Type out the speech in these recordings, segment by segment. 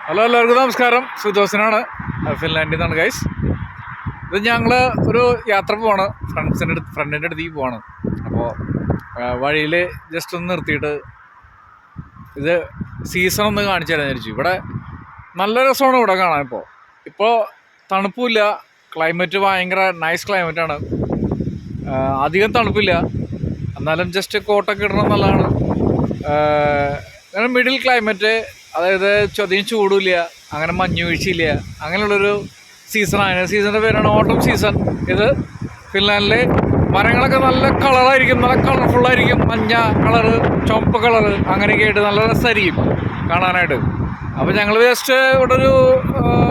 Hello, എല്ലാവർക്കും നമസ്കാരം. സുജോസനാണ്, ഫിൻലാൻഡിൽ നിന്നാണ് ഗൈസ്. ഇത് ഞങ്ങൾ ഒരു യാത്ര പോവാണ്, ഫ്രണ്ടിൻ്റെ അടുത്തേക്ക് പോവാണ്. അപ്പോൾ വഴിയിൽ ജസ്റ്റ് ഒന്ന് നിർത്തിയിട്ട് ഇത് സീസൺ ഒന്ന് കാണിച്ചു തരാൻ വിചാരിച്ചു. ഇവിടെ നല്ല രസമാണ് ഇവിടെ കാണാൻ. ഇപ്പോൾ തണുപ്പില്ല, ക്ലൈമറ്റ് ഭയങ്കര നൈസ് ക്ലൈമറ്റാണ്. അധികം തണുപ്പില്ല, എന്നാലും ജസ്റ്റ് കോട്ടൊക്കെ ഇടണം എന്നുള്ളതാണ്. മിഡിൽ ക്ലൈമറ്റ്, അതായത് അധികം ചൂടില്ല, അങ്ങനെ മഞ്ഞ് വീഴ്ചയില്ല, അങ്ങനെയുള്ളൊരു സീസണാണ്. സീസണിൻ്റെ പേരാണ് ഓട്ടം സീസൺ. ഇത് ഫിൻലാൻഡിൽ മരങ്ങളൊക്കെ നല്ല കളറായിരിക്കും, നല്ല കളർഫുള്ളായിരിക്കും. മഞ്ഞ കളറ്, ചുവപ്പ് കളറ്, അങ്ങനെയൊക്കെ ആയിട്ട് നല്ല രസമായിരിക്കും കാണാനായിട്ട്. അപ്പോൾ ഞങ്ങൾ ജസ്റ്റ് ഇവിടെ ഒരു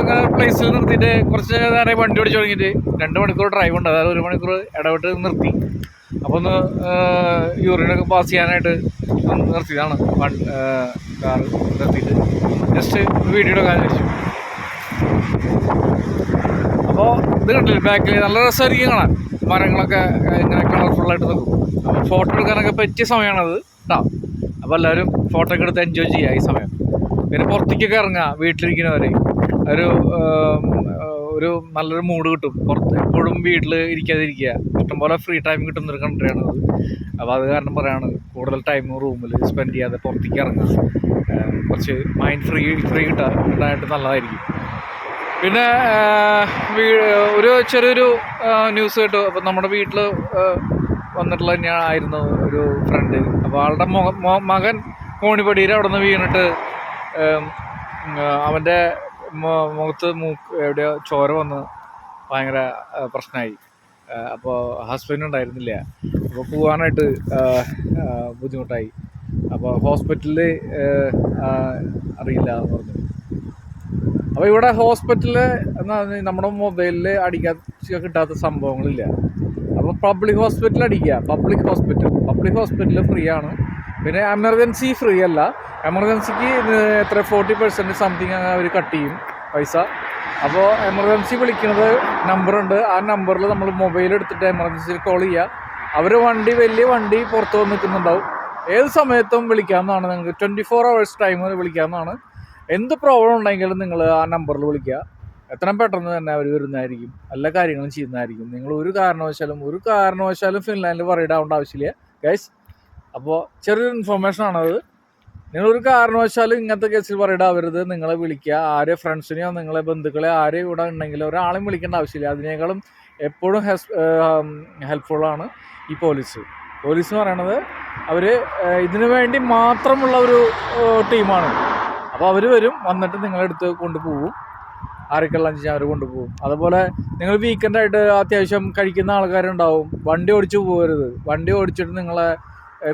അങ്ങനെ പ്ലേസിൽ നിർത്തിയിട്ട് കുറച്ച് നേരം വണ്ടി ഓടിച്ച് തുടങ്ങിയിട്ട് 2 മണിക്കൂർ ഡ്രൈവ് ഉണ്ട്. അതായത് 1 മണിക്കൂർ ഇടവിട്ട് നിർത്തി. അപ്പോൾ ഒന്ന് യൂറിനൊക്കെ പാസ് ചെയ്യാനായിട്ട് നിർത്തിയതാണ്. കാർ നിർത്തിയിട്ട് ജസ്റ്റ് വീഡിയോ എടുക്കാൻ വിചാരിച്ചു. അപ്പോൾ ഇത് കണ്ടില്ല, ബാക്കിൽ നല്ല രസമായിരിക്കും കാണാൻ. മരങ്ങളൊക്കെ ഇങ്ങനെ കളർഫുള്ളായിട്ട് നിൽക്കും. അപ്പോൾ ഫോട്ടോ എടുക്കാനൊക്കെ പറ്റിയ സമയമാണത് കേട്ടോ. അപ്പോൾ എല്ലാവരും ഫോട്ടോ ഒക്കെ എടുത്ത് എൻജോയ് ചെയ്യുക ഈ സമയം. പിന്നെ പുറത്തേക്കൊക്കെ ഇറങ്ങുക, വീട്ടിലിരിക്കുന്നവർ ഒരു നല്ലൊരു മൂഡ് കിട്ടും. പുറത്ത് എപ്പോഴും വീട്ടിൽ ഇരിക്കാതിരിക്കുക, ഇഷ്ടംപോലെ ഫ്രീ ടൈം കിട്ടുന്നൊരു കൺട്രിയാണത്. അപ്പോൾ അത് കാരണം പറയാണ്, കൂടുതൽ ടൈം റൂമിൽ സ്പെൻഡ് ചെയ്യാതെ പുറത്തേക്ക് ഇറങ്ങുക, കുറച്ച് മൈൻഡ് ഫ്രീ കിട്ടാനായിട്ട് നല്ലതായിരിക്കും. പിന്നെ ഒരു ചെറിയൊരു ന്യൂസ് കേട്ടു. അപ്പോൾ നമ്മുടെ വീട്ടിൽ വന്നിട്ടുള്ള തന്നെയായിരുന്നു ഒരു ഫ്രണ്ട്. അപ്പോൾ ആളുടെ മകൻ കോണിപ്പടിയിൽ അവിടെ നിന്ന് വീണിട്ട് അവൻ്റെ മുഖത്ത് എവിടെയോ ചോര വന്ന് ഭയങ്കര പ്രശ്നമായി. അപ്പോൾ ഹസ്ബൻഡ് ഉണ്ടായിരുന്നില്ല, അപ്പോൾ പോകാനായിട്ട് ബുദ്ധിമുട്ടായി. അപ്പോൾ ഹോസ്പിറ്റലിൽ അറിയില്ല എന്ന് പറഞ്ഞു. അപ്പോൾ ഇവിടെ ഹോസ്പിറ്റലിൽ നമ്മുടെ മൊബൈലിൽ അടിക്കാൻ കിട്ടാത്ത സംഭവങ്ങളില്ല. അപ്പോൾ പബ്ലിക് ഹോസ്പിറ്റൽ അടിക്കുക. പബ്ലിക് ഹോസ്പിറ്റൽ ഫ്രീ ആണ്. പിന്നെ എമർജൻസി ഫ്രീ അല്ല. എമർജൻസിക്ക് 40% സംതിങ് അവർ കട്ട് ചെയ്യും പൈസ. അപ്പോൾ എമർജൻസി വിളിക്കുന്നത് നമ്പറുണ്ട്. ആ നമ്പറിൽ നമ്മൾ മൊബൈൽ എടുത്തിട്ട് എമർജൻസിയിൽ കോൾ ചെയ്യുക. അവർ വലിയ വണ്ടി പുറത്ത് വന്ന് നിൽക്കുന്നുണ്ടാവും. ഏത് സമയത്തും വിളിക്കാവുന്നതാണ്. നിങ്ങൾക്ക് 24 hours ടൈം വിളിക്കാവുന്നതാണ്. എന്ത് പ്രോബ്ലം ഉണ്ടെങ്കിലും നിങ്ങൾ ആ നമ്പറിൽ വിളിക്കുക. എത്രയും പെട്ടെന്ന് തന്നെ അവർ വരുന്നതായിരിക്കും, എല്ലാ കാര്യങ്ങളും ചെയ്യുന്നതായിരിക്കും. നിങ്ങൾ ഒരു കാരണവശാലും ഫിൻലാൻഡിൽ പറയിടാവേണ്ട ആവശ്യമില്ല ഗൈസ്. അപ്പോൾ ചെറിയൊരു ഇൻഫർമേഷനാണത്. നിങ്ങളൊരു കാരണവശാലും ഇങ്ങനത്തെ കേസിൽ പറയിടാവരുത്. നിങ്ങളെ വിളിക്കുക, ആരെ ഫ്രണ്ട്സിനെയോ നിങ്ങളെ ബന്ധുക്കളെ ആരെയും ഇവിടെ ഉണ്ടെങ്കിലോ ഒരാളെയും വിളിക്കേണ്ട ആവശ്യമില്ല. അതിനേക്കാളും എപ്പോഴും ഹെൽപ്ഫുള്ളാണ് ഈ പോലീസ് എന്ന് പറയണത്. അവർ ഇതിനു വേണ്ടി മാത്രമുള്ള ഒരു ടീമാണ്. അപ്പോൾ അവർ വന്നിട്ട് നിങ്ങളെടുത്ത് കൊണ്ടുപോകും. ആരൊക്കെല്ലാം ചെയ്യാൻ അവർ കൊണ്ടുപോകും. അതുപോലെ നിങ്ങൾ വീക്കെൻഡായിട്ട് അത്യാവശ്യം കഴിക്കുന്ന ആൾക്കാരുണ്ടാവും. വണ്ടി ഓടിച്ച് പോകരുത്. വണ്ടി ഓടിച്ചിട്ട് നിങ്ങളെ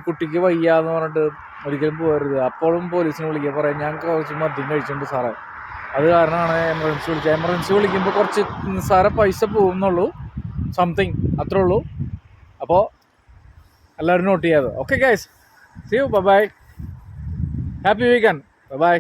കുട്ടിക്ക് വയ്യ എന്ന് പറഞ്ഞിട്ട് ഒരിക്കലും പോകരുത്. അപ്പോഴും പോലീസിനെ വിളിക്കുക, പറയാം ഞങ്ങൾക്ക് കുറച്ച് മദ്യം കഴിച്ചിട്ടുണ്ട് സാറേ, അത് കാരണമാണ് എമർജൻസി വിളിക്കുമ്പോൾ കുറച്ച് നിസ്സാര പൈസ പോകുന്നുള്ളൂ, സംതിങ്, അത്രേ ഉള്ളൂ. അപ്പോൾ എല്ലാവരും നോട്ട് ചെയ്യാതെ. Okay guys, see you, bye, happy weekend, by.